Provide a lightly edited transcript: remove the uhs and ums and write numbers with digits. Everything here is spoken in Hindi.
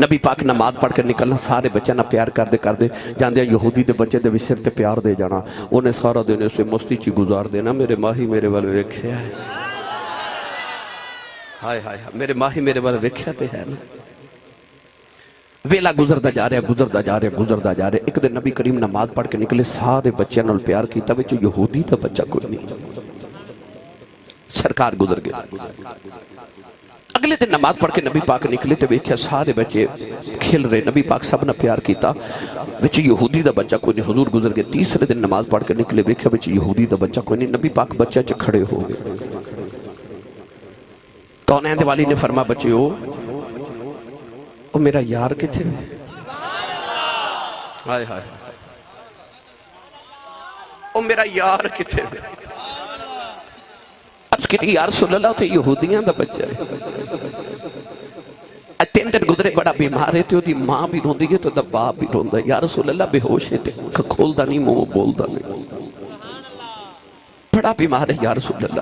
नबी पाक नमाज पढ़ के निकलना, सारे बच्चों ना प्यार करते करते जाते यहूदी के बच्चे के भी सिर ते प्यार दे जाना। उन्हें सारा दिन उसे मस्ती च गुजार देना। मेरे माही मेरे वाल वेख्या है, हाय हाय मेरे माही मेरे वाल वेख्या तो है ना। वेला गुजरता जा रहा गुजरता जा रहा गुजरता जा रहा। एक दिन नबी करीम नमाज पढ़ के निकले, सारे बच्चों नाल प्यार किया, विच यहूदी का बच्चा कोई नहीं। सरकार गुजर गया। अगले दिन नमाज पढ़ के नबी पाक निकले तो वेख्या सारे बच्चे खेल रहे। नबी पाक सब ने प्यार किया, विच यहूदी का बच्चा कोई नहीं। हुजूर गुजर गए। तीसरे दिन नमाज पढ़ के निकले, वेख्या विच यहूदी का बच्चा कोई नहीं। नबी पाक बच्चा च खड़े हो गए। कौनैन दे वाली ने फरमा, बच्चे ओ मेरा यार किथे? हाय हाय ओ मेरा यार किथे? यार सुल्ला तो यहूदियों का बच्चा है। 3 दिन गुजरे, बड़ा बीमार है, तो मां भी रोंदी है तो बाप भी रोंदा है। यार सुल्ला बेहोश है, खोलता नहीं, मुंह बोलता नहीं, बड़ा बीमार है यार सुल्ला।